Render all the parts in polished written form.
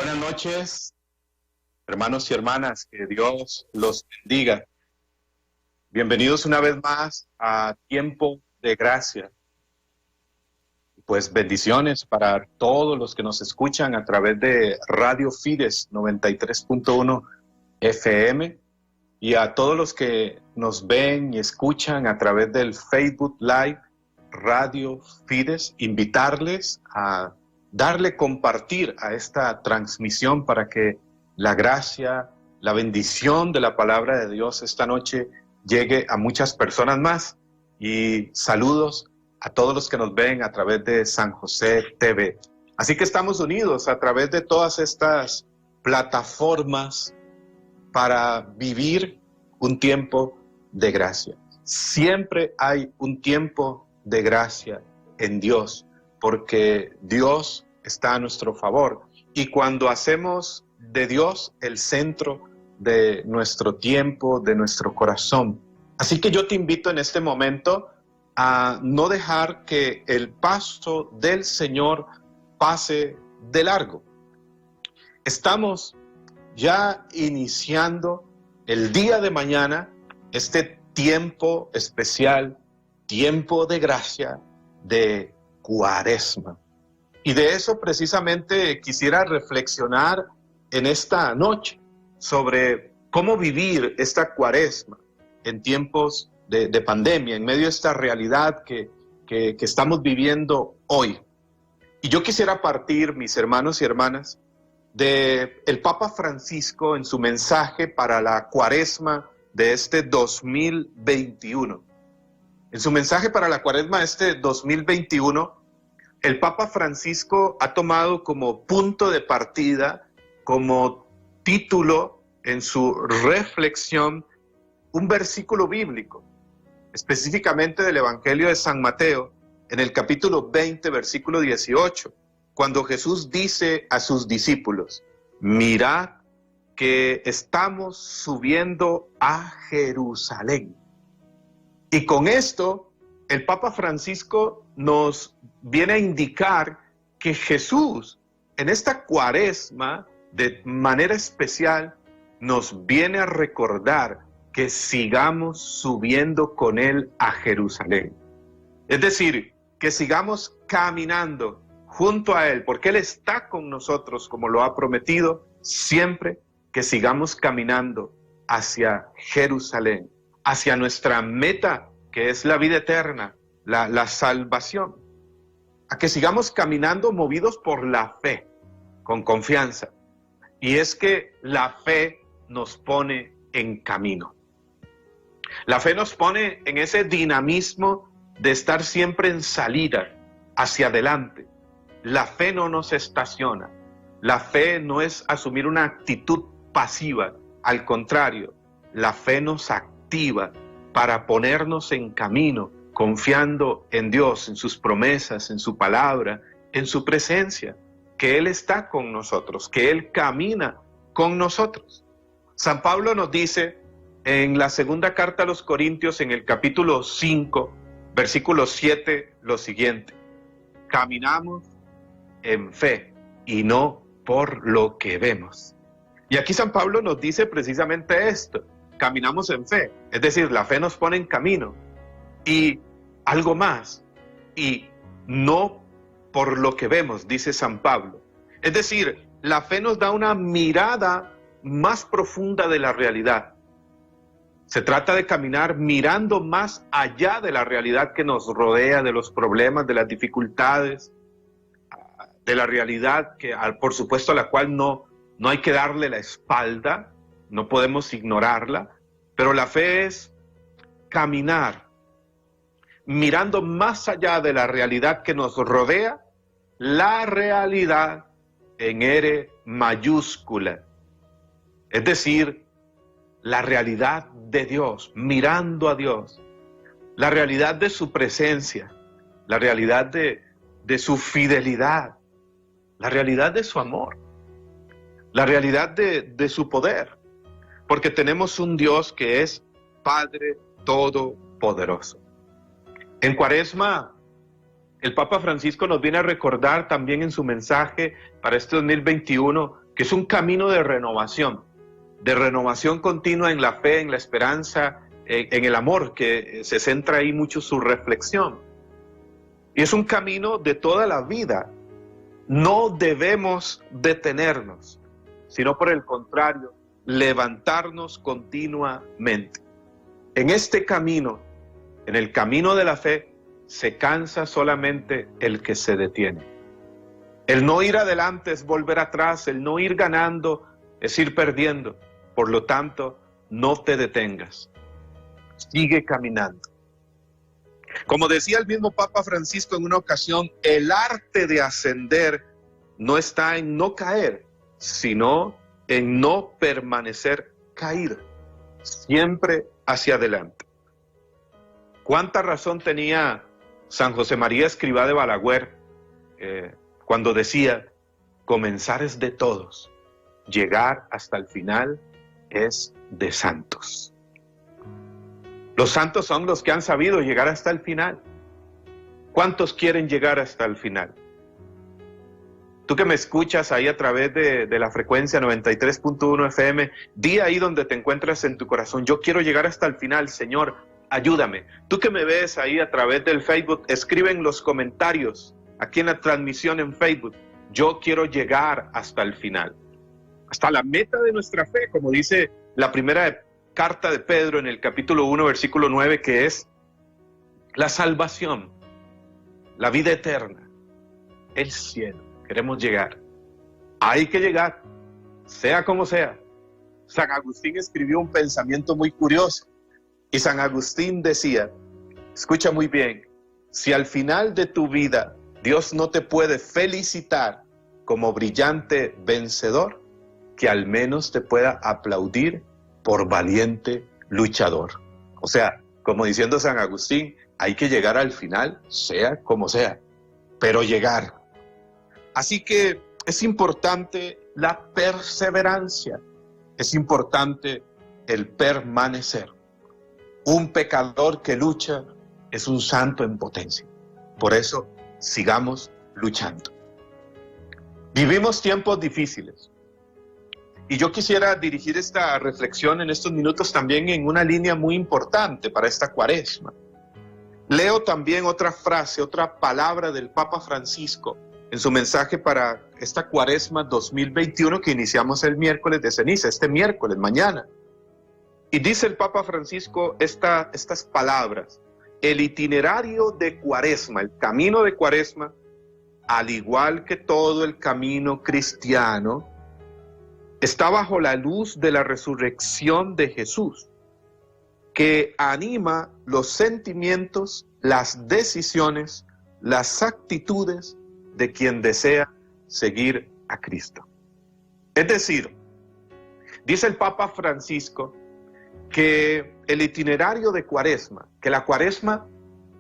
Buenas noches, hermanos y hermanas, que Dios los bendiga. Bienvenidos una vez más a Tiempo de Gracia. Pues bendiciones para todos los que nos escuchan a través de Radio Fides 93.1 FM y a todos los que nos ven y escuchan a través del Facebook Live Radio Fides, invitarles a darle compartir a esta transmisión para que la gracia, la bendición de la palabra de Dios esta noche llegue a muchas personas más. Y saludos a todos los que nos ven a través de San José TV. Así que estamos unidos a través de todas estas plataformas para vivir un tiempo de gracia. Siempre hay un tiempo de gracia en Dios, porque Dios está a nuestro favor. Y cuando hacemos de Dios el centro de nuestro tiempo, de nuestro corazón. Así que yo te invito en este momento a no dejar que el paso del Señor pase de largo. Estamos ya iniciando el día de mañana este tiempo especial, tiempo de gracia, de Cuaresma. Y de eso precisamente quisiera reflexionar en esta noche sobre cómo vivir esta Cuaresma en tiempos de pandemia, en medio de esta realidad que estamos viviendo hoy. Y yo quisiera partir, mis hermanos y hermanas, del Papa Francisco en su mensaje para la Cuaresma de este 2021. En su mensaje para la Cuaresma de este 2021, el Papa Francisco ha tomado como punto de partida, como título en su reflexión, un versículo bíblico, específicamente del Evangelio de San Mateo, en el capítulo 20, versículo 18, cuando Jesús dice a sus discípulos: mirad que estamos subiendo a Jerusalén. Y con esto, el Papa Francisco nos viene a indicar que Jesús, en esta Cuaresma, de manera especial, nos viene a recordar que sigamos subiendo con Él a Jerusalén. Es decir, que sigamos caminando junto a Él, porque Él está con nosotros, como lo ha prometido, siempre que sigamos caminando hacia Jerusalén, hacia nuestra meta, que es la vida eterna, la salvación. A que sigamos caminando movidos por la fe, con confianza. Y es que la fe nos pone en camino. La fe nos pone en ese dinamismo de estar siempre en salida, hacia adelante. La fe no nos estaciona. La fe no es asumir una actitud pasiva. Al contrario, la fe nos activa para ponernos en camino, confiando en Dios, en sus promesas, en su palabra, en su presencia, que Él está con nosotros, que Él camina con nosotros. San Pablo nos dice en la segunda carta a los Corintios, en el capítulo 5, versículo 7, lo siguiente: caminamos en fe y no por lo que vemos. Y aquí San Pablo nos dice precisamente esto: caminamos en fe, es decir, la fe nos pone en camino. Y algo más, y no por lo que vemos, dice San Pablo. Es decir, la fe nos da una mirada más profunda de la realidad. Se trata de caminar mirando más allá de la realidad que nos rodea, de los problemas, de las dificultades, de la realidad que, por supuesto, a la cual no hay que darle la espalda, no podemos ignorarla, pero la fe es caminar mirando más allá de la realidad que nos rodea, la realidad en R mayúscula, es decir, la realidad de Dios, mirando a Dios, la realidad de su presencia, la realidad de su fidelidad, la realidad de su amor, la realidad de su poder, porque tenemos un Dios que es Padre Todopoderoso. En Cuaresma, el Papa Francisco nos viene a recordar también en su mensaje para este 2021 que es un camino de renovación continua en la fe, en la esperanza, en el amor, que se centra ahí mucho su reflexión. Y es un camino de toda la vida. No debemos detenernos, sino por el contrario, levantarnos continuamente. En este camino, en el camino de la fe, se cansa solamente el que se detiene. El no ir adelante es volver atrás, el no ir ganando es ir perdiendo. Por lo tanto, no te detengas. Sigue caminando. Como decía el mismo Papa Francisco en una ocasión, el arte de ascender no está en no caer, sino en no permanecer caído, siempre hacia adelante. ¿Cuánta razón tenía San José María Escrivá de Balaguer cuando decía, comenzar es de todos, llegar hasta el final es de santos? Los santos son los que han sabido llegar hasta el final. ¿Cuántos quieren llegar hasta el final? Tú que me escuchas ahí a través de la frecuencia 93.1 FM, di ahí donde te encuentras en tu corazón, yo quiero llegar hasta el final, Señor, ayúdame. Tú que me ves ahí a través del Facebook, escribe en los comentarios, aquí en la transmisión en Facebook, yo quiero llegar hasta el final, hasta la meta de nuestra fe, como dice la primera carta de Pedro en el capítulo 1, versículo 9, que es la salvación, la vida eterna, el cielo. Queremos llegar. Hay que llegar, sea como sea. San Agustín escribió un pensamiento muy curioso y San Agustín decía, escucha muy bien, si al final de tu vida Dios no te puede felicitar como brillante vencedor, que al menos te pueda aplaudir por valiente luchador. O sea, como diciendo San Agustín, hay que llegar al final, sea como sea, pero llegar. Así que es importante la perseverancia, es importante el permanecer. Un pecador que lucha es un santo en potencia. Por eso, sigamos luchando. Vivimos tiempos difíciles. Y yo quisiera dirigir esta reflexión en estos minutos también en una línea muy importante para esta Cuaresma. Leo también otra frase, otra palabra del Papa Francisco en su mensaje para esta Cuaresma 2021 que iniciamos el miércoles de ceniza, este miércoles, mañana. Y dice el Papa Francisco estas palabras: el itinerario de Cuaresma, el camino de Cuaresma, al igual que todo el camino cristiano, está bajo la luz de la resurrección de Jesús, que anima los sentimientos, las decisiones, las actitudes de quien desea seguir a Cristo. Es decir, dice el Papa Francisco que el itinerario de Cuaresma, que la Cuaresma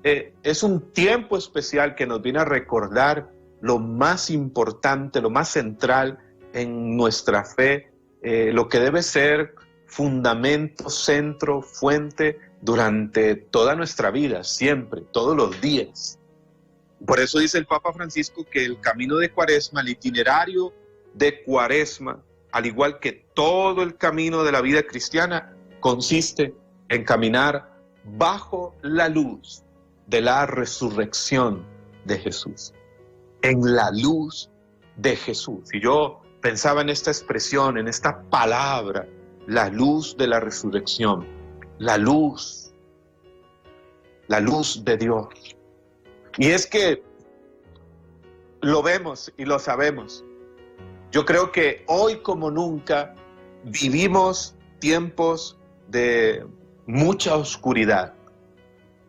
es un tiempo especial que nos viene a recordar lo más importante, lo más central en nuestra fe, lo que debe ser fundamento, centro, fuente durante toda nuestra vida, siempre, todos los días. Por eso dice el Papa Francisco que el camino de Cuaresma, el itinerario de Cuaresma, al igual que todo el camino de la vida cristiana, consiste en caminar bajo la luz de la resurrección de Jesús. En la luz de Jesús. Y yo pensaba en esta expresión, en esta palabra, la luz de la resurrección, la luz de Dios. Y es que lo vemos y lo sabemos. Yo creo que hoy como nunca vivimos tiempos de mucha oscuridad.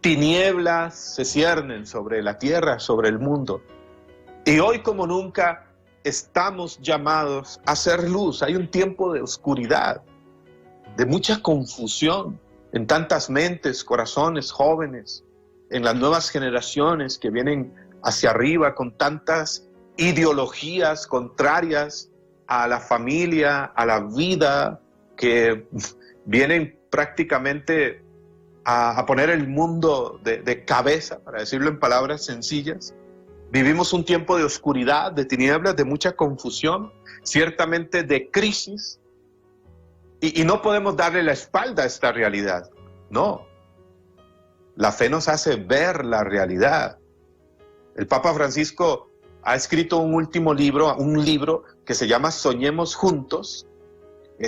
Tinieblas se ciernen sobre la tierra, sobre el mundo. Y hoy como nunca estamos llamados a hacer luz. Hay un tiempo de oscuridad, de mucha confusión en tantas mentes, corazones jóvenes, en las nuevas generaciones que vienen hacia arriba con tantas ideologías contrarias a la familia, a la vida, que vienen prácticamente a poner el mundo de cabeza, para decirlo en palabras sencillas. Vivimos un tiempo de oscuridad, de tinieblas, de mucha confusión. ciertamente de crisis, y no podemos darle la espalda a esta realidad. No. La fe nos hace ver la realidad. El Papa Francisco ha escrito un libro que se llama Soñemos Juntos.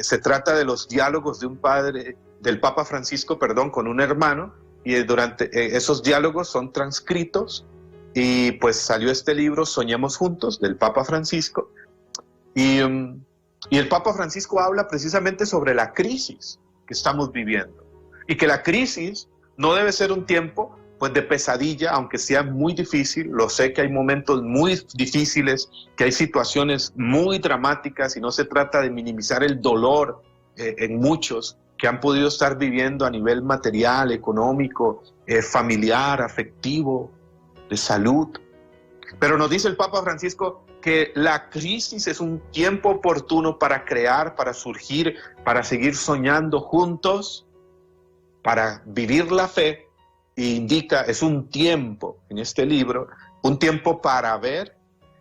Se trata de los diálogos del Papa Francisco, con un hermano, y durante esos diálogos son transcritos, y pues salió este libro, Soñemos Juntos, del Papa Francisco, y el Papa Francisco habla precisamente sobre la crisis que estamos viviendo, y que la crisis no debe ser un tiempo pues de pesadilla, aunque sea muy difícil. Lo sé que hay momentos muy difíciles, que hay situaciones muy dramáticas, y no se trata de minimizar el dolor en muchos que han podido estar viviendo a nivel material, económico, familiar, afectivo, de salud. Pero nos dice el Papa Francisco que la crisis es un tiempo oportuno para crear, para surgir, para seguir soñando juntos, para vivir la fe. Y indica, es un tiempo, en este libro, un tiempo para ver,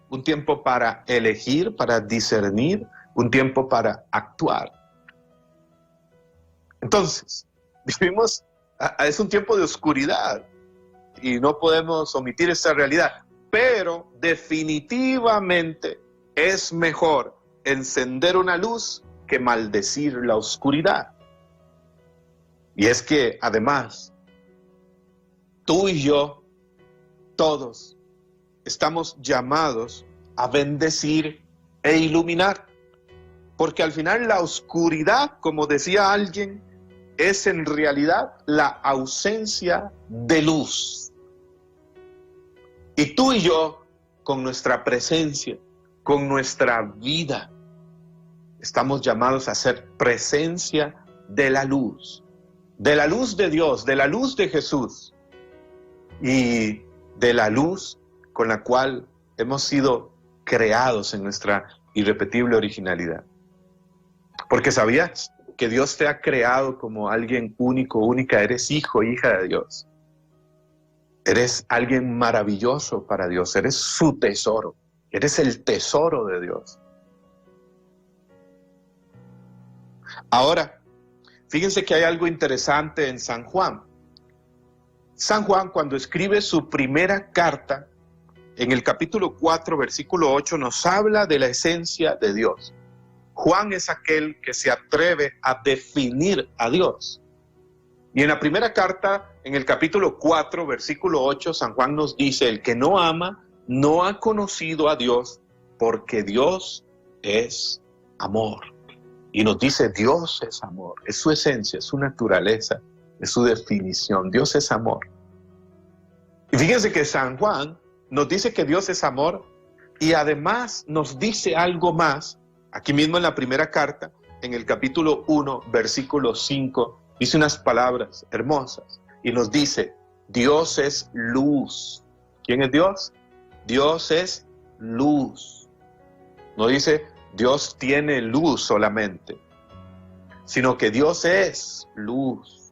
un tiempo para elegir, para discernir, un tiempo para actuar. Entonces, vivimos, es un tiempo de oscuridad, y no podemos omitir esta realidad, pero definitivamente es mejor encender una luz que maldecir la oscuridad. Y es que, además, tú y yo, todos, estamos llamados a bendecir e iluminar. Porque al final la oscuridad, como decía alguien, es en realidad la ausencia de luz. Y tú y yo, con nuestra presencia, con nuestra vida, estamos llamados a ser presencia de la luz de Dios, de la luz de Jesús, y de la luz con la cual hemos sido creados en nuestra irrepetible originalidad. Porque ¿sabías que Dios te ha creado como alguien único, única? Eres hijo, hija de Dios. Eres alguien maravilloso para Dios, eres su tesoro, eres el tesoro de Dios. Ahora, fíjense que hay algo interesante en San Juan. San Juan, cuando escribe su primera carta, en el capítulo 4, versículo 8, nos habla de la esencia de Dios. Juan es aquel que se atreve a definir a Dios. Y en la primera carta, en el capítulo 4, versículo 8, San Juan nos dice: el que no ama, no ha conocido a Dios, porque Dios es amor. Y nos dice, Dios es amor, es su esencia, es su naturaleza, es su definición. Dios es amor. Y fíjense que San Juan nos dice que Dios es amor, y además nos dice algo más. Aquí mismo en la primera carta, en el capítulo 1, versículo 5, dice unas palabras hermosas y nos dice, Dios es luz. ¿Quién es Dios? Dios es luz. No dice Dios tiene luz solamente, sino que Dios es luz,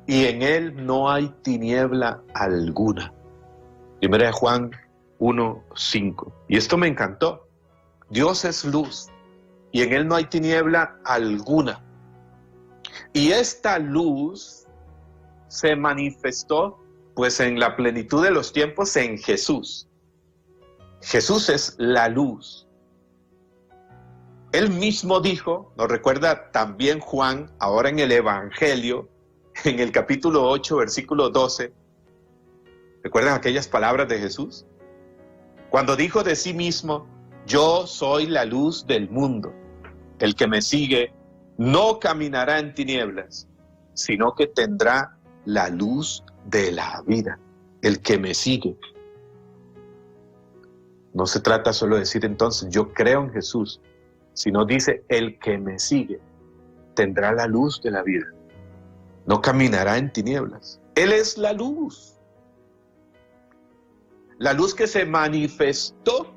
y en Él no hay tiniebla alguna. Primera de Juan 1:5. Y esto me encantó. Dios es luz, y en Él no hay tiniebla alguna. Y esta luz se manifestó, pues, en la plenitud de los tiempos en Jesús. Jesús es la luz. Él mismo dijo, nos recuerda también Juan, ahora en el Evangelio, en el capítulo 8, versículo 12. ¿Recuerdan aquellas palabras de Jesús? Cuando dijo de sí mismo, yo soy la luz del mundo. El que me sigue no caminará en tinieblas, sino que tendrá la luz de la vida. El que me sigue. No se trata solo de decir entonces, yo creo en Jesús, sino dice, el que me sigue tendrá la luz de la vida. No caminará en tinieblas. Él es la luz. La luz que se manifestó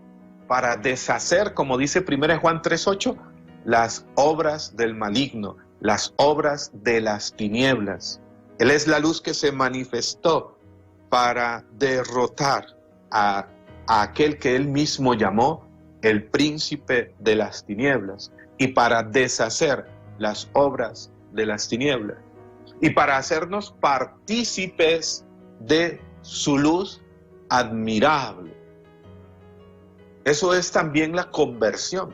para deshacer, como dice 1 Juan 3:8, las obras del maligno, las obras de las tinieblas. Él es la luz que se manifestó para derrotar a aquel que Él mismo llamó el príncipe de las tinieblas, y para deshacer las obras de las tinieblas, y para hacernos partícipes de su luz admirable. Eso es también la conversión.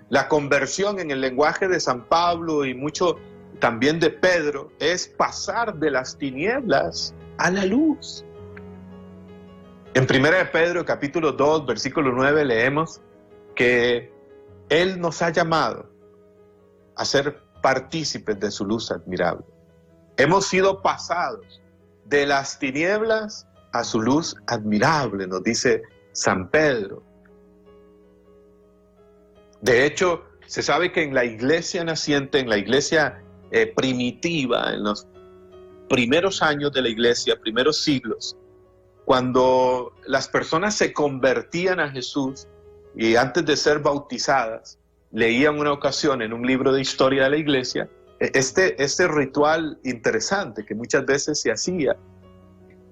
La conversión en el lenguaje de San Pablo y mucho también de Pedro es pasar de las tinieblas a la luz. En 1 de Pedro, capítulo 2, versículo 9, leemos que Él nos ha llamado a ser partícipes de su luz admirable. Hemos sido pasados de las tinieblas a su luz admirable, nos dice San Pedro. De hecho, se sabe que en la iglesia naciente, en la iglesia primitiva, en los primeros años de la iglesia, primeros siglos, cuando las personas se convertían a Jesús y antes de ser bautizadas, leían una ocasión en un libro de historia de la iglesia, este ritual interesante que muchas veces se hacía.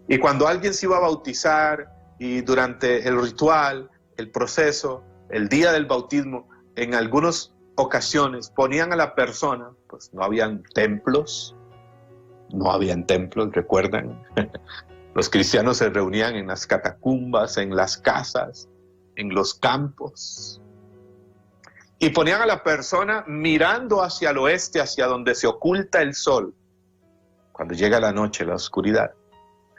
Y cuando alguien se iba a bautizar y durante el ritual, el proceso, el día del bautismo, en algunas ocasiones ponían a la persona, pues no habían templos, recuerdan. Los cristianos se reunían en las catacumbas, en las casas, en los campos. Y ponían a la persona mirando hacia el oeste, hacia donde se oculta el sol, cuando llega la noche, la oscuridad.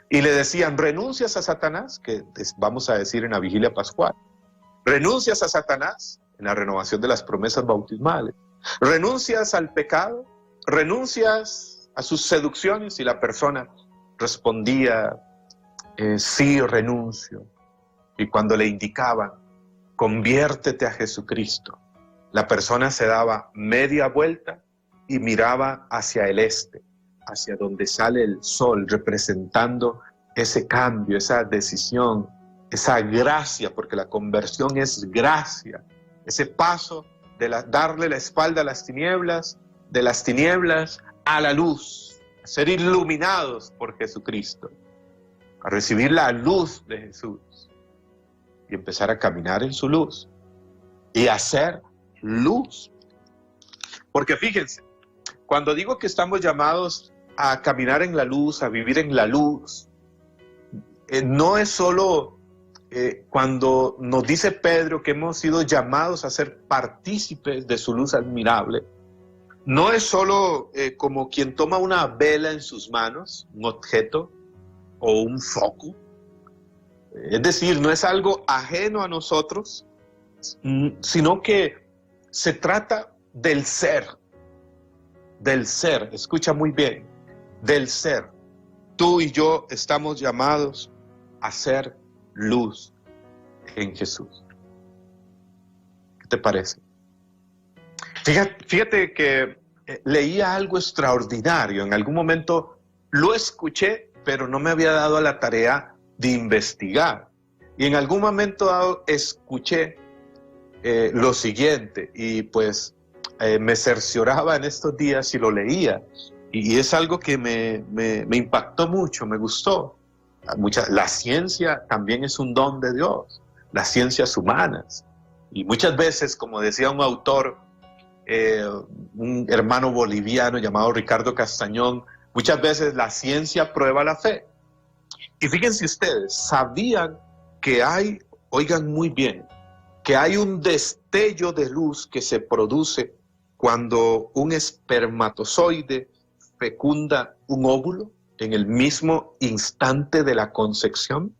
Y le decían, renuncias a Satanás, que vamos a decir en la vigilia pascual. Renuncias a Satanás en la renovación de las promesas bautismales. Renuncias al pecado, renuncias a sus seducciones, y la persona respondía, sí, renuncio. Y cuando le indicaban, conviértete a Jesucristo, la persona se daba media vuelta y miraba hacia el este, hacia donde sale el sol, representando ese cambio, esa decisión, esa gracia, porque la conversión es gracia, ese paso de darle la espalda a las tinieblas, de las tinieblas a la luz, a ser iluminados por Jesucristo, a recibir la luz de Jesús y empezar a caminar en su luz y hacer luz. Porque fíjense, cuando digo que estamos llamados a caminar en la luz, a vivir en la luz, no es solo cuando nos dice Pedro que hemos sido llamados a ser partícipes de su luz admirable. No es solo como quien toma una vela en sus manos, un objeto o un foco. Es decir, no es algo ajeno a nosotros, sino que se trata del ser, escucha muy bien, del ser. Tú y yo estamos llamados a ser luz en Jesús. ¿Qué te parece? Fíjate que leía algo extraordinario. En algún momento lo escuché, pero no me había dado a la tarea de investigar. Y en algún momento dado escuché lo siguiente, y pues me cercioraba en estos días y lo leía. Y es algo que me impactó mucho, me gustó. La ciencia también es un don de Dios, las ciencias humanas. Y muchas veces, como decía un autor, un hermano boliviano llamado Ricardo Castañón, muchas veces la ciencia prueba la fe. Y fíjense ustedes, ¿sabían que hay, oigan muy bien, que hay un destello de luz que se produce cuando un espermatozoide fecunda un óvulo en el mismo instante de la concepción?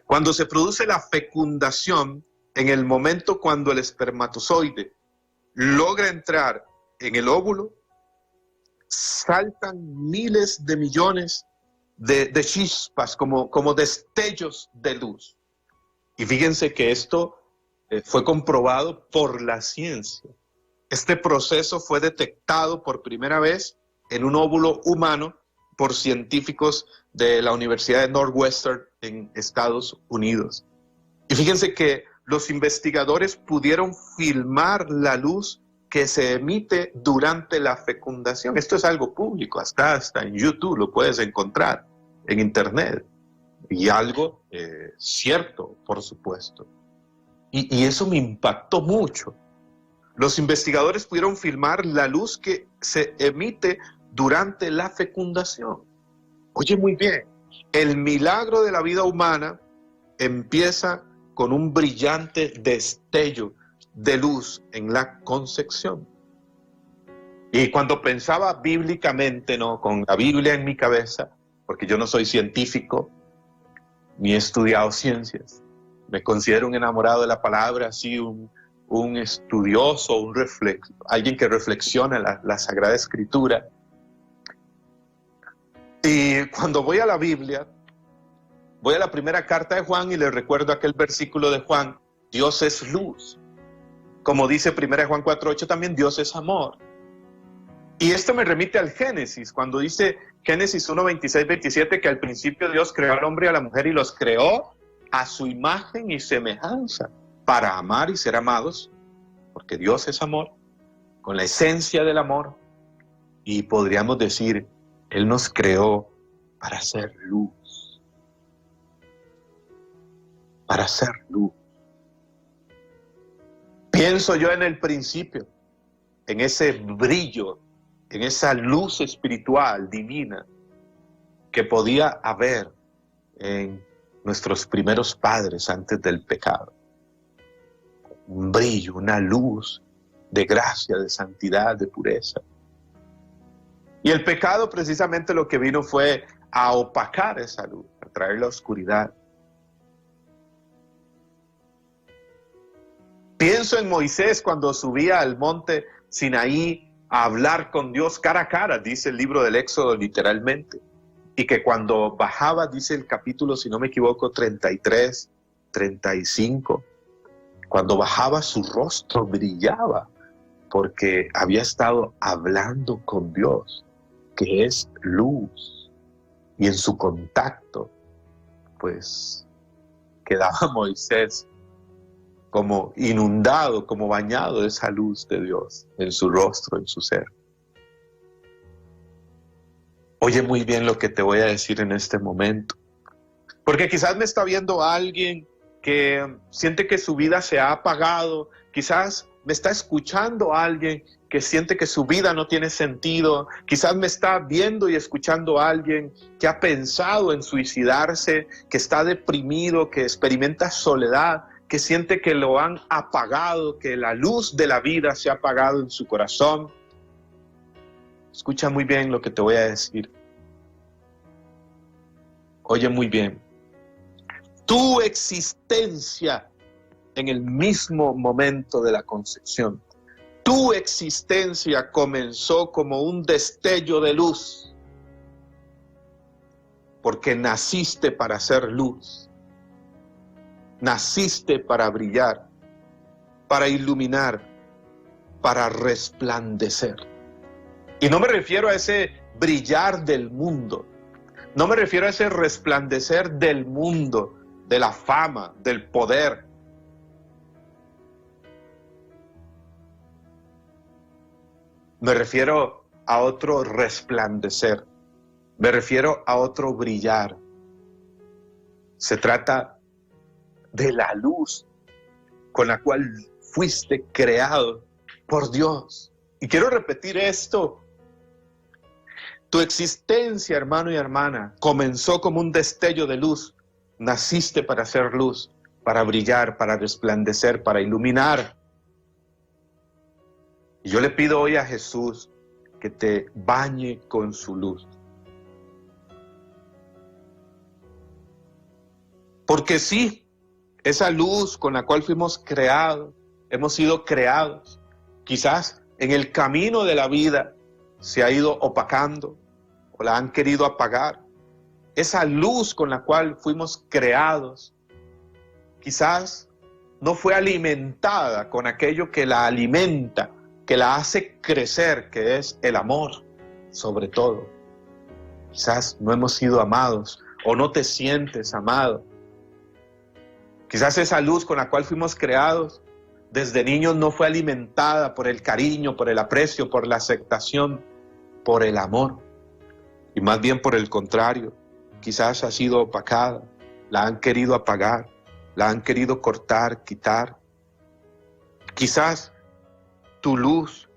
Cuando se produce la fecundación, en el momento cuando el espermatozoide logra entrar en el óvulo, saltan miles de millones de chispas, como destellos de luz. Y fíjense que esto fue comprobado por la ciencia. Este proceso fue detectado por primera vez en un óvulo humano por científicos de la Universidad de Northwestern en Estados Unidos. Y fíjense que los investigadores pudieron filmar la luz que se emite durante la fecundación. Esto es algo público, hasta en YouTube lo puedes encontrar, en internet. Y algo cierto, por supuesto. Y eso me impactó mucho. Los investigadores pudieron filmar la luz que se emite durante la fecundación. Oye, muy bien, el milagro de la vida humana empieza con un brillante destello de luz en la concepción. Y cuando pensaba bíblicamente, ¿no?, con la Biblia en mi cabeza, porque yo no soy científico, ni he estudiado ciencias, me considero un enamorado de la palabra, así un estudioso, alguien que reflexiona la Sagrada Escritura. Y cuando voy a la Biblia, voy a la primera carta de Juan y le recuerdo aquel versículo de Juan: Dios es luz. Como dice 1 Juan 4:8 también, Dios es amor. Y esto me remite al Génesis, cuando dice Génesis 1:26-27, que al principio Dios creó al hombre y a la mujer y los creó a su imagen y semejanza, para amar y ser amados, porque Dios es amor, con la esencia del amor. Y podríamos decir, Él nos creó para hacer luz. Para hacer luz. Pienso yo en el principio, en ese brillo, en esa luz espiritual, divina, que podía haber en nuestros primeros padres antes del pecado. Un brillo, una luz de gracia, de santidad, de pureza. Y el pecado precisamente lo que vino fue a opacar esa luz, a traer la oscuridad. Pienso en Moisés cuando subía al monte Sinaí a hablar con Dios cara a cara, dice el libro del Éxodo literalmente. Y que cuando bajaba, dice el capítulo, si no me equivoco, 33, 35, cuando bajaba su rostro brillaba porque había estado hablando con Dios, que es luz. Y en su contacto, pues, quedaba Moisés como inundado, como bañado de esa luz de Dios en su rostro, en su ser. Oye muy bien lo que te voy a decir en este momento, porque quizás me está viendo alguien que siente que su vida se ha apagado, quizás me está escuchando alguien que siente que su vida no tiene sentido, quizás me está viendo y escuchando a alguien que ha pensado en suicidarse, que está deprimido, que experimenta soledad, que siente que lo han apagado, que la luz de la vida se ha apagado en su corazón. Escucha muy bien lo que te voy a decir. Oye muy bien. Tu existencia en el mismo momento de la concepción, tu existencia comenzó como un destello de luz, porque naciste para ser luz. Naciste para brillar, para iluminar, para resplandecer. Y no me refiero a ese brillar del mundo, no me refiero a ese resplandecer del mundo, de la fama, del poder. Me refiero a otro resplandecer, me refiero a otro brillar. Se trata de la luz con la cual fuiste creado por Dios. Y quiero repetir esto. Tu existencia, hermano y hermana, comenzó como un destello de luz. Naciste para hacer luz, para brillar, para resplandecer, para iluminar. Y yo le pido hoy a Jesús que te bañe con su luz. Porque sí, esa luz con la cual fuimos creados, hemos sido creados, quizás en el camino de la vida se ha ido opacando o la han querido apagar. Esa luz con la cual fuimos creados, quizás no fue alimentada con aquello que la alimenta, que la hace crecer, que es el amor, sobre todo. Quizás no hemos sido amados o no te sientes amado. Quizás esa luz con la cual fuimos creados desde niños no fue alimentada por el cariño, por el aprecio, por la aceptación, por el amor. Y más bien por el contrario, quizás ha sido opacada, la han querido apagar, la han querido cortar, quitar, Quizás tu luz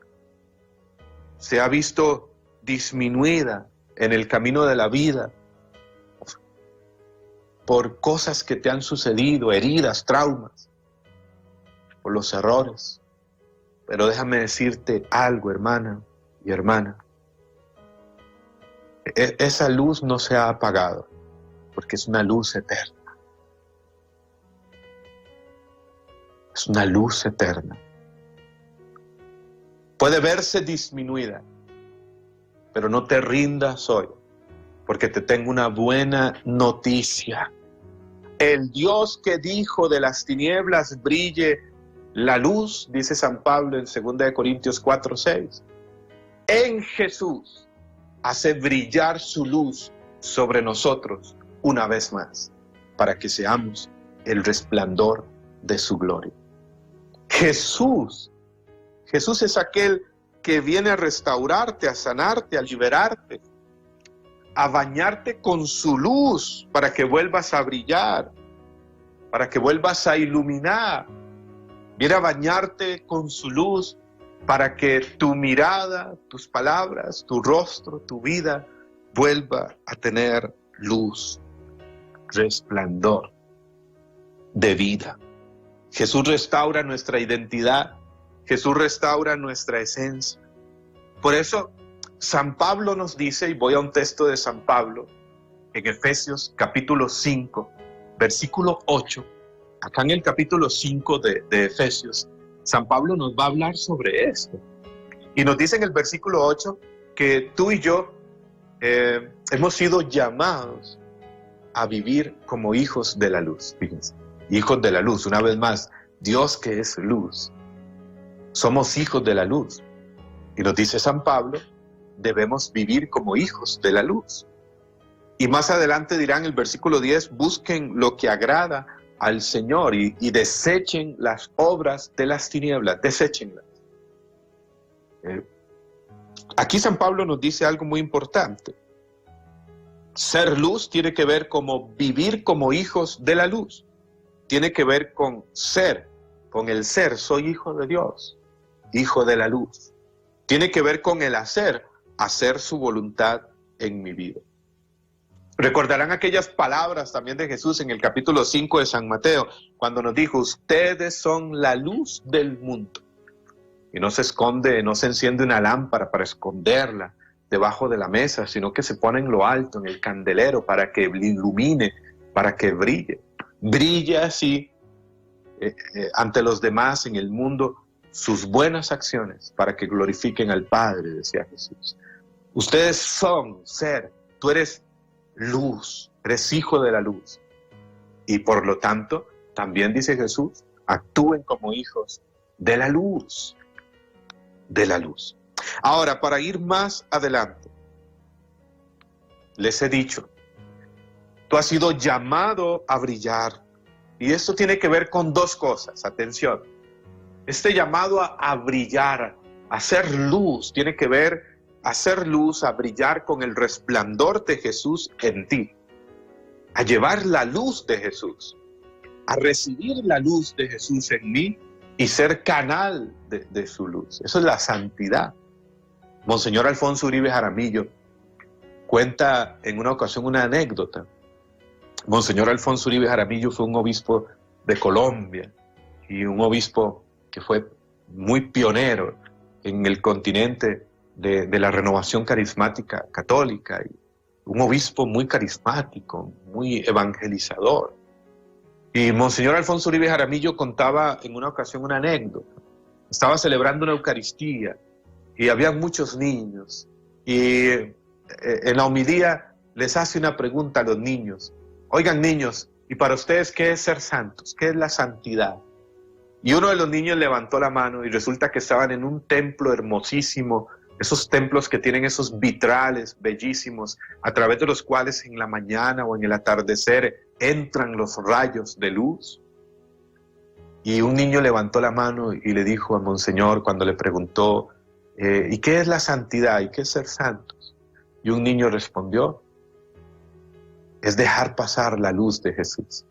se ha visto disminuida en el camino de la vida por cosas que te han sucedido, heridas, traumas, por los errores. Pero déjame decirte algo, hermana y hermana. Esa luz no se ha apagado, porque es una luz eterna. Es una luz eterna. Puede verse disminuida, pero no te rindas hoy, porque te tengo una buena noticia. El Dios que dijo de las tinieblas brille la luz, dice San Pablo en 2 Corintios 4:6, en Jesús hace brillar su luz sobre nosotros una vez más, para que seamos el resplandor de su gloria. Jesús es aquel que viene a restaurarte, a sanarte, a liberarte, a bañarte con su luz para que vuelvas a brillar, para que vuelvas a iluminar. Viene a bañarte con su luz para que tu mirada, tus palabras, tu rostro, tu vida vuelva a tener luz, resplandor de vida. Jesús restaura nuestra identidad, Jesús restaura nuestra esencia. Por eso San Pablo nos dice, y voy a un texto de San Pablo, en Efesios capítulo 5, versículo 8, acá en el capítulo 5 de Efesios, San Pablo nos va a hablar sobre esto. Y nos dice en el versículo 8 que tú y yo hemos sido llamados a vivir como hijos de la luz. Fíjense, hijos de la luz, una vez más, Dios que es luz. Somos hijos de la luz. Y nos dice San Pablo, debemos vivir como hijos de la luz. Y más adelante dirán el versículo 10, busquen lo que agrada al Señor y desechen las obras de las tinieblas, deséchenlas. Aquí San Pablo nos dice algo muy importante. Ser luz tiene que ver como vivir como hijos de la luz. Tiene que ver con ser, con el ser, soy hijo de Dios, hijo de la luz. Tiene que ver con el hacer su voluntad en mi vida. Recordarán aquellas palabras también de Jesús en el capítulo 5 de San Mateo, cuando nos dijo, ustedes son la luz del mundo. Y no se esconde, no se enciende una lámpara para esconderla debajo de la mesa, sino que se pone en lo alto, en el candelero, para que ilumine, para que brille. Brilla así ante los demás en el mundo sus buenas acciones para que glorifiquen al Padre, decía Jesús. Ustedes son ser, tú eres luz, eres hijo de la luz. Y por lo tanto, también dice Jesús, actúen como hijos de la luz. De la luz. Ahora, para ir más adelante, les he dicho, tú has sido llamado a brillar. Y esto tiene que ver con dos cosas, atención. Este llamado a brillar, a hacer luz, tiene que ver hacer luz, a brillar con el resplandor de Jesús en ti, a llevar la luz de Jesús, a recibir la luz de Jesús en mí y ser canal de su luz. Eso es la santidad. Monseñor Alfonso Uribe Jaramillo cuenta en una ocasión una anécdota. Monseñor Alfonso Uribe Jaramillo fue un obispo de Colombia y un obispo que fue muy pionero en el continente de la renovación carismática católica, y un obispo muy carismático, muy evangelizador. Y Monseñor Alfonso Uribe Jaramillo contaba en una ocasión una anécdota. Estaba celebrando una Eucaristía y había muchos niños, y en la homilía les hace una pregunta a los niños. Oigan, niños, ¿y para ustedes qué es ser santos? ¿Qué es la santidad? Y uno de los niños levantó la mano y resulta que estaban en un templo hermosísimo, esos templos que tienen esos vitrales bellísimos, a través de los cuales en la mañana o en el atardecer entran los rayos de luz. Y un niño levantó la mano y le dijo a Monseñor, cuando le preguntó, ¿y qué es la santidad? ¿Y qué es ser santos? Y un niño respondió, es dejar pasar la luz de Jesús.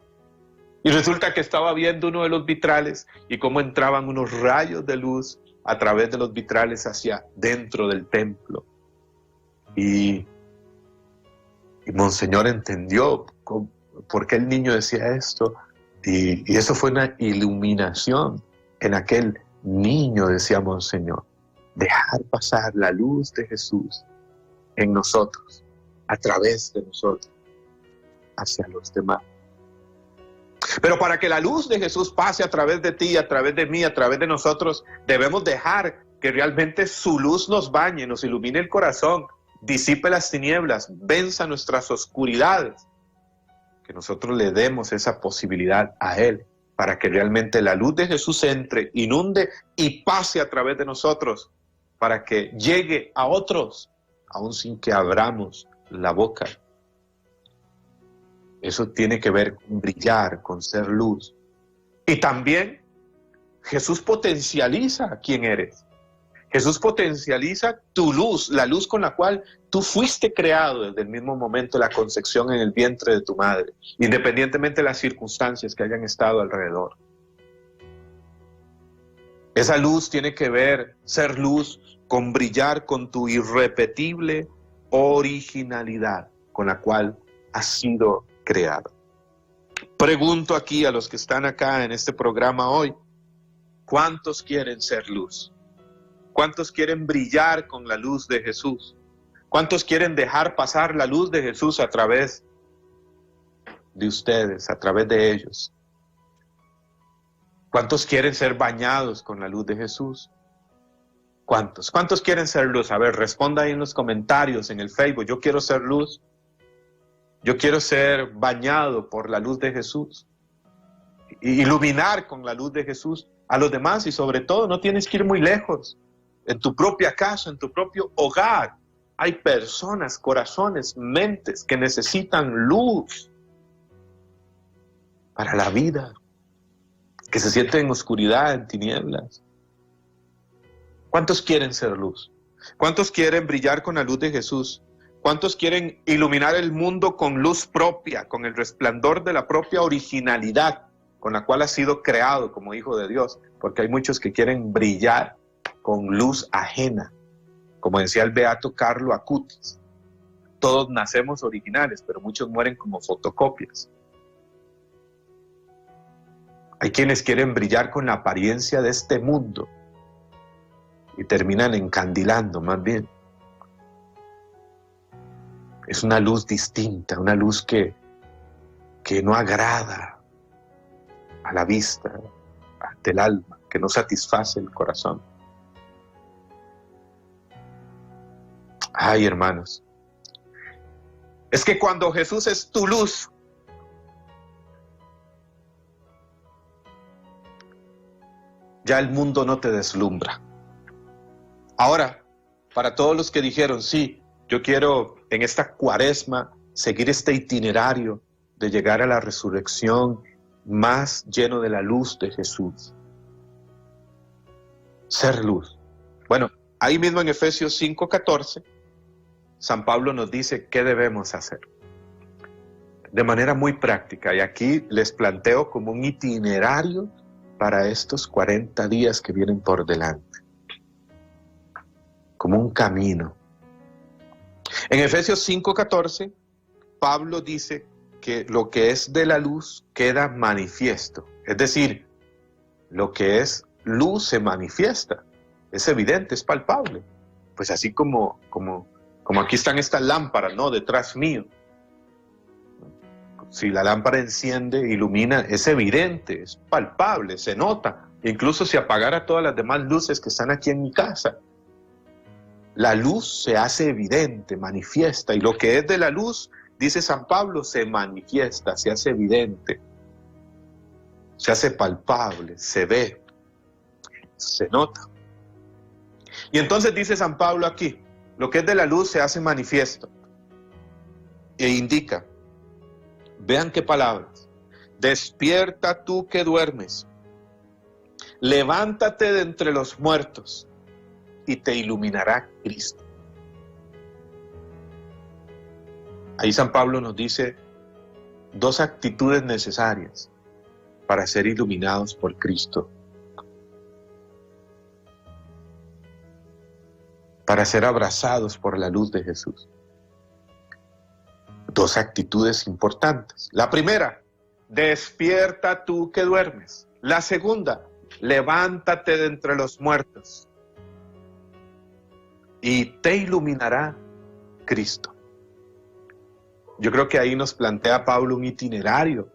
Y resulta que estaba viendo uno de los vitrales y cómo entraban unos rayos de luz a través de los vitrales hacia dentro del templo. Y Monseñor entendió por qué el niño decía esto. Y eso fue una iluminación en aquel niño, decía Monseñor. Dejar pasar la luz de Jesús en nosotros, a través de nosotros, hacia los demás. Pero para que la luz de Jesús pase a través de ti, a través de mí, a través de nosotros, debemos dejar que realmente su luz nos bañe, nos ilumine el corazón, disipe las tinieblas, venza nuestras oscuridades. Que nosotros le demos esa posibilidad a Él, para que realmente la luz de Jesús entre, inunde y pase a través de nosotros, para que llegue a otros, aun sin que abramos la boca. Eso tiene que ver con brillar, con ser luz. Y también Jesús potencializa quién eres. Jesús potencializa tu luz, la luz con la cual tú fuiste creado desde el mismo momento de la concepción en el vientre de tu madre, independientemente de las circunstancias que hayan estado alrededor. Esa luz tiene que ver, ser luz, con brillar con tu irrepetible originalidad con la cual has sido creado. Pregunto aquí a los que están acá en este programa hoy, ¿cuántos quieren ser luz? ¿Cuántos quieren brillar con la luz de Jesús? ¿Cuántos quieren dejar pasar la luz de Jesús a través de ustedes, a través de ellos? ¿Cuántos quieren ser bañados con la luz de Jesús? ¿Cuántos? ¿Cuántos quieren ser luz? A ver, responda ahí en los comentarios, en el Facebook. Yo quiero ser luz. Yo quiero ser bañado por la luz de Jesús. Iluminar con la luz de Jesús a los demás, y sobre todo no tienes que ir muy lejos. En tu propia casa, en tu propio hogar, hay personas, corazones, mentes que necesitan luz para la vida, que se sienten en oscuridad, en tinieblas. ¿Cuántos quieren ser luz? ¿Cuántos quieren brillar con la luz de Jesús? ¿Cuántos quieren iluminar el mundo con luz propia, con el resplandor de la propia originalidad con la cual has sido creado como hijo de Dios? Porque hay muchos que quieren brillar con luz ajena, como decía el beato Carlo Acutis. Todos nacemos originales, pero muchos mueren como fotocopias. Hay quienes quieren brillar con la apariencia de este mundo y terminan encandilando más bien. Es una luz distinta, una luz que no agrada a la vista, del alma, que no satisface el corazón. Ay, hermanos, es que cuando Jesús es tu luz, ya el mundo no te deslumbra. Ahora, para todos los que dijeron, sí, yo quiero en esta cuaresma seguir este itinerario de llegar a la resurrección más lleno de la luz de Jesús. Ser luz. Bueno, ahí mismo en Efesios 5:14, San Pablo nos dice qué debemos hacer. De manera muy práctica, y aquí les planteo como un itinerario para estos 40 días que vienen por delante. Como un camino. En Efesios 5:14, Pablo dice que lo que es de la luz queda manifiesto. Es decir, lo que es luz se manifiesta. Es evidente, es palpable. Pues así como aquí están estas lámparas, ¿no? Detrás mío. Si la lámpara enciende, ilumina, es evidente, es palpable, se nota. Incluso si apagara todas las demás luces que están aquí en mi casa, la luz se hace evidente, manifiesta, y lo que es de la luz, dice San Pablo, se manifiesta, se hace evidente, se hace palpable, se ve, se nota. Y entonces dice San Pablo aquí, lo que es de la luz se hace manifiesto, e indica, vean qué palabras, despierta tú que duermes, levántate de entre los muertos, y te iluminará Cristo. Ahí San Pablo nos dice dos actitudes necesarias. para ser iluminados por Cristo, para ser abrazados por la luz de Jesús. Dos actitudes importantes. La primera, despierta tú que duermes. La segunda, levántate de entre los muertos y te iluminará Cristo. Yo creo que ahí nos plantea Pablo un itinerario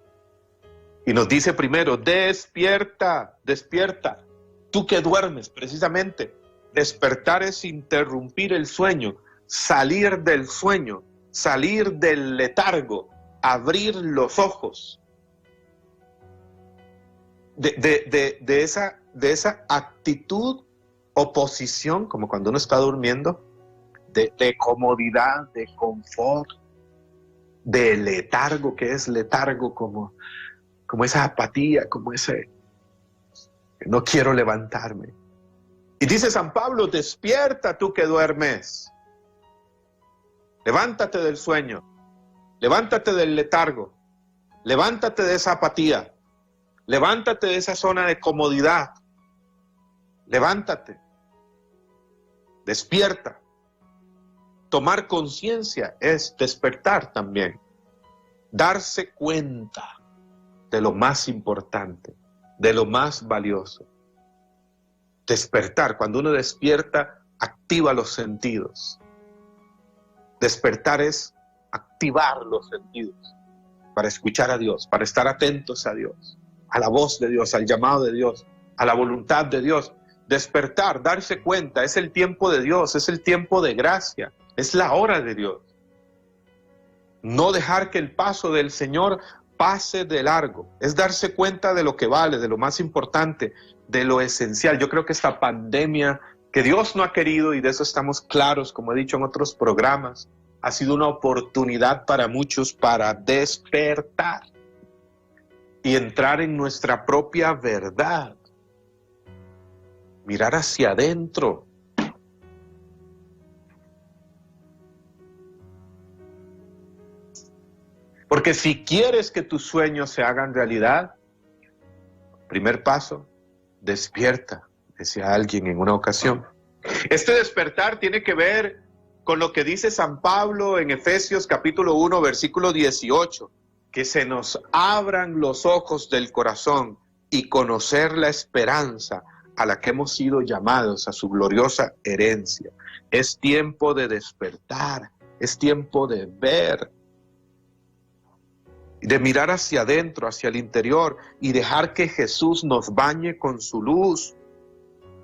y nos dice primero, despierta, despierta, tú que duermes. Precisamente, despertar es interrumpir el sueño, salir del sueño, salir del letargo, abrir los ojos. De esa actitud o posición, como cuando uno está durmiendo, de comodidad, de confort, de letargo, que es letargo como esa apatía, como ese, no quiero levantarme. Y dice San Pablo, despierta tú que duermes. Levántate del sueño, levántate del letargo, levántate de esa apatía, levántate de esa zona de comodidad, levántate, despierta. Tomar conciencia es despertar también, darse cuenta de lo más importante, de lo más valioso. Despertar, cuando uno despierta, activa los sentidos. Despertar es activar los sentidos para escuchar a Dios, para estar atentos a Dios, a la voz de Dios, al llamado de Dios, a la voluntad de Dios. Despertar, darse cuenta, es el tiempo de Dios, es el tiempo de gracia, es la hora de Dios. No dejar que el paso del Señor pase de largo, es darse cuenta de lo que vale, de lo más importante, de lo esencial. Yo creo que esta pandemia que Dios no ha querido, y de eso estamos claros, como he dicho en otros programas, ha sido una oportunidad para muchos para despertar y entrar en nuestra propia verdad, mirar hacia adentro. Porque si quieres que tus sueños se hagan realidad, primer paso, despierta, decía alguien en una ocasión. Este despertar tiene que ver con lo que dice San Pablo en Efesios capítulo 1, versículo 18, que se nos abran los ojos del corazón y conocer la esperanza a la que hemos sido llamados, a su gloriosa herencia. Es tiempo de despertar, es tiempo de ver, de mirar hacia adentro, hacia el interior y dejar que Jesús nos bañe con su luz,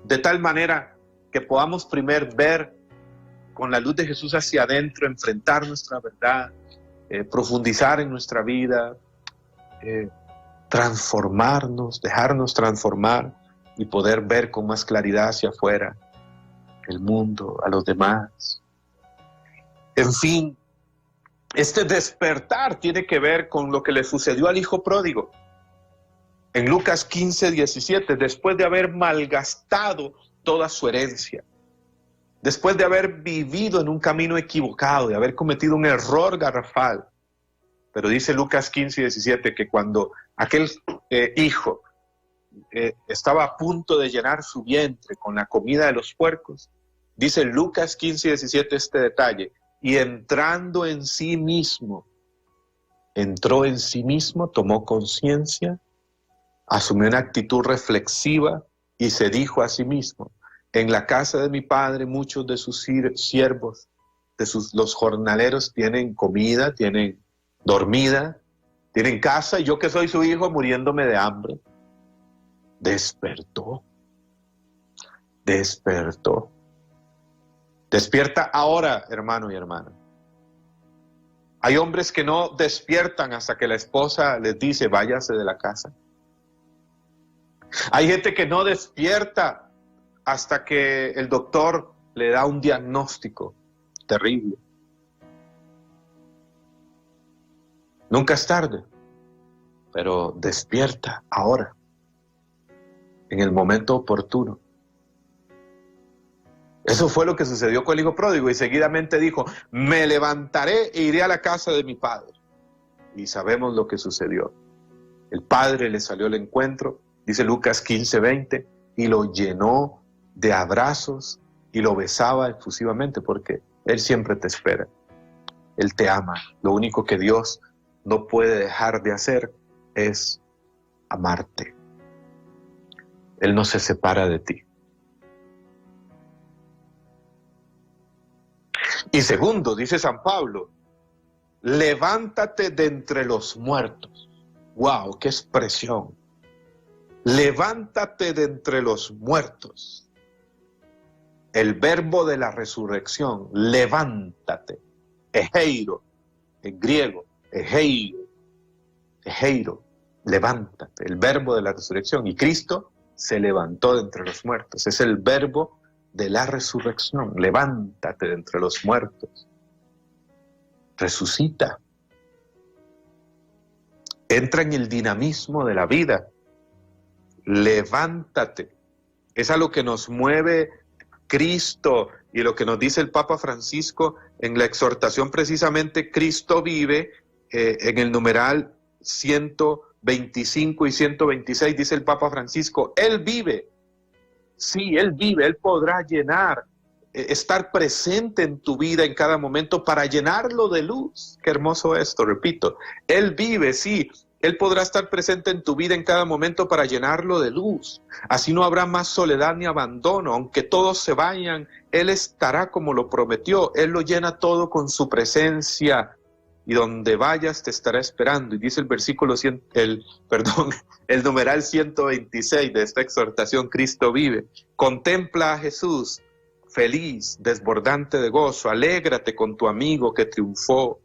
de tal manera que podamos primero ver con la luz de Jesús hacia adentro, enfrentar nuestra verdad, profundizar en nuestra vida, transformarnos, dejarnos transformar y poder ver con más claridad hacia afuera el mundo, a los demás. En fin, este despertar tiene que ver con lo que le sucedió al hijo pródigo. En Lucas 15, 17, después de haber malgastado toda su herencia, después de haber vivido en un camino equivocado, de haber cometido un error garrafal. Pero dice Lucas 15, 17 que cuando aquel hijo estaba a punto de llenar su vientre con la comida de los puercos, dice Lucas 15, 17 este detalle, y entrando en sí mismo, entró en sí mismo, tomó conciencia, asumió una actitud reflexiva y se dijo a sí mismo, en la casa de mi padre muchos de sus siervos, los jornaleros tienen comida, tienen dormida, tienen casa, y yo que soy su hijo muriéndome de hambre. Despertó. Despierta ahora, hermano y hermana. Hay hombres que no despiertan hasta que la esposa les dice, váyase de la casa. Hay gente que no despierta hasta que el doctor le da un diagnóstico terrible. Nunca es tarde, pero despierta ahora, en el momento oportuno. Eso fue lo que sucedió con el hijo pródigo, y seguidamente dijo, me levantaré e iré a la casa de mi padre. Y sabemos lo que sucedió. El Padre le salió al encuentro, dice Lucas 15:20, y lo llenó de abrazos y lo besaba efusivamente porque Él siempre te espera. Él te ama. Lo único que Dios no puede dejar de hacer es amarte. Él no se separa de ti. Y segundo, dice San Pablo, levántate de entre los muertos. ¡Wow! ¡Qué expresión! Levántate de entre los muertos. El verbo de la resurrección, levántate. Egeiro, en griego, egeiro, levántate. El verbo de la resurrección. Y Cristo se levantó de entre los muertos. Es el verbo de la resurrección. Levántate de entre los muertos. Resucita. Entra en el dinamismo de la vida. Levántate. Es a lo que nos mueve Cristo y lo que nos dice el Papa Francisco en la exhortación precisamente Cristo vive, en el numeral 125 y 126 dice el Papa Francisco, Él vive. Sí, Él vive, Él podrá llenar, estar presente en tu vida en cada momento para llenarlo de luz. Qué hermoso esto, repito. Él vive, sí, Él podrá estar presente en tu vida en cada momento para llenarlo de luz. Así no habrá más soledad ni abandono. Aunque todos se vayan, Él estará como lo prometió. Él lo llena todo con su presencia. Y donde vayas te estará esperando. Y dice el versículo, el numeral 126 de esta exhortación, Cristo vive. Contempla a Jesús, feliz, desbordante de gozo. Alégrate con tu amigo que triunfó.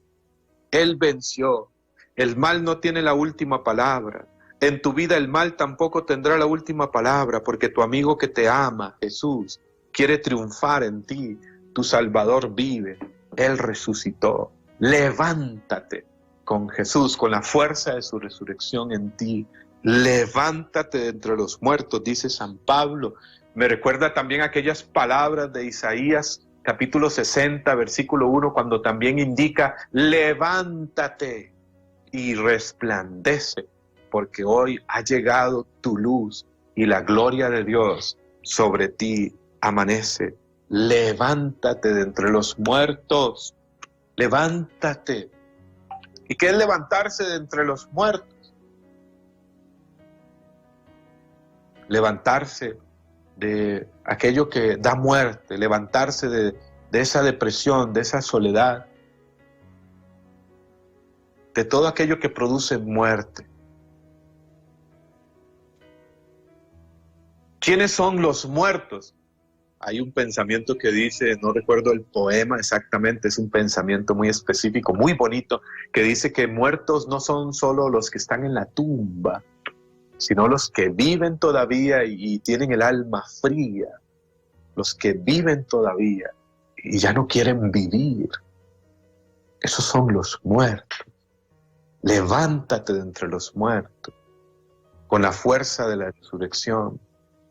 Él venció. El mal no tiene la última palabra. En tu vida el mal tampoco tendrá la última palabra, porque tu amigo que te ama, Jesús, quiere triunfar en ti. Tu Salvador vive. Él resucitó. Levántate con Jesús, con la fuerza de su resurrección en ti. Levántate de entre los muertos, dice San Pablo. Me recuerda también aquellas palabras de Isaías, capítulo 60, versículo 1, cuando también indica, levántate y resplandece, porque hoy ha llegado tu luz y la gloria de Dios sobre ti amanece. Levántate de entre los muertos. Levántate. ¿Y qué es levantarse de entre los muertos? Levantarse de aquello que da muerte, levantarse de esa depresión, de esa soledad, de todo aquello que produce muerte. ¿Quiénes son los muertos? Hay un pensamiento que dice, no recuerdo el poema exactamente, es un pensamiento muy específico, muy bonito, que dice que muertos no son solo los que están en la tumba, sino los que viven todavía y tienen el alma fría, los que viven todavía y ya no quieren vivir. Esos son los muertos. Levántate de entre los muertos con la fuerza de la resurrección.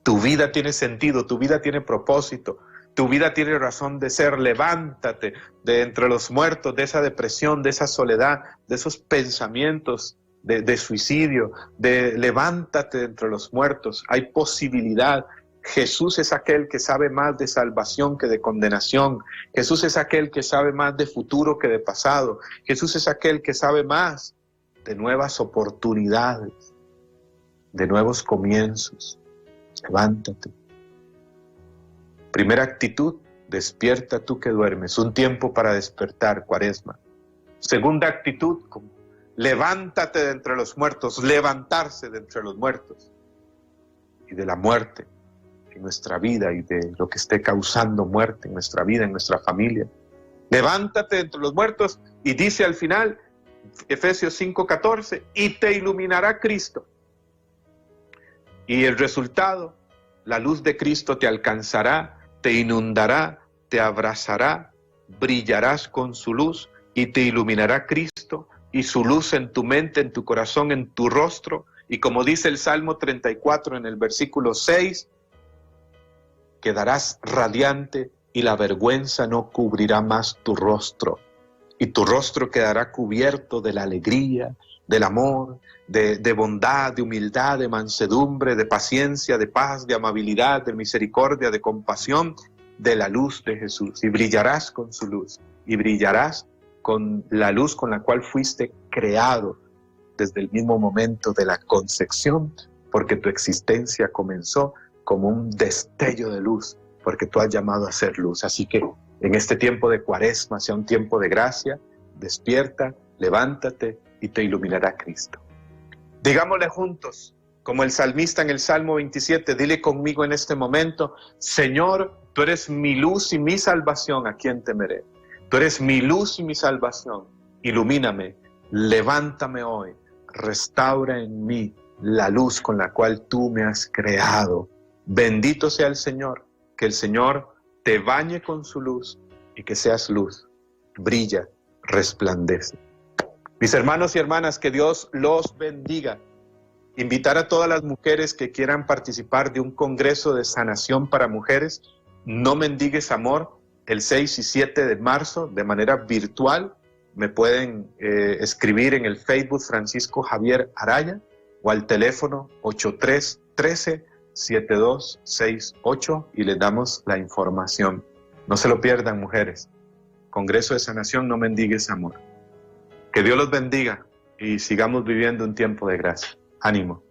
Tu vida tiene sentido, tu vida tiene propósito, tu vida tiene razón de ser. Levántate de entre los muertos, de esa depresión, de esa soledad, de esos pensamientos de suicidio. Levántate de entre los muertos. Hay posibilidad. Jesús es aquel que sabe más de salvación que de condenación. Jesús es aquel que sabe más de futuro que de pasado. Jesús es aquel que sabe más de nuevas oportunidades, de nuevos comienzos. Levántate. Primera actitud, despierta tú que duermes. Un tiempo para despertar, Cuaresma. Segunda actitud, levántate de entre los muertos, levantarse de entre los muertos y de la muerte en nuestra vida y de lo que esté causando muerte en nuestra vida, en nuestra familia. Levántate de entre los muertos y dice al final, Efesios 5:14, y te iluminará Cristo. Y el resultado, la luz de Cristo te alcanzará, te inundará, te abrazará, brillarás con su luz y te iluminará Cristo y su luz en tu mente, en tu corazón, en tu rostro. Y como dice el Salmo 34 en el versículo 6, quedarás radiante y la vergüenza no cubrirá más tu rostro. Y tu rostro quedará cubierto de la alegría del amor, de bondad, de humildad, de mansedumbre, de paciencia, de paz, de amabilidad, de misericordia, de compasión, de la luz de Jesús. Y brillarás con su luz, y brillarás con la luz con la cual fuiste creado desde el mismo momento de la concepción, porque tu existencia comenzó como un destello de luz, porque tú has llamado a ser luz. Así que en este tiempo de Cuaresma sea un tiempo de gracia. Despierta, levántate y te iluminará Cristo. Digámosle juntos, como el salmista en el Salmo 27, dile conmigo en este momento: Señor, tú eres mi luz y mi salvación, ¿a quién temeré? Tú eres mi luz y mi salvación, ilumíname, levántame hoy, restaura en mí la luz con la cual tú me has creado. Bendito sea el Señor, que el Señor te bañe con su luz y que seas luz, brilla, resplandece. Mis hermanos y hermanas, que Dios los bendiga. Invitar a todas las mujeres que quieran participar de un congreso de sanación para mujeres, No Mendigues Amor, el 6 y 7 de marzo, de manera virtual. Me pueden escribir en el Facebook Francisco Javier Araya o al teléfono 8313-7268 y les damos la información. No se lo pierdan, mujeres. Congreso de Sanación, No Mendigues Amor. Que Dios los bendiga y sigamos viviendo un tiempo de gracia. Ánimo.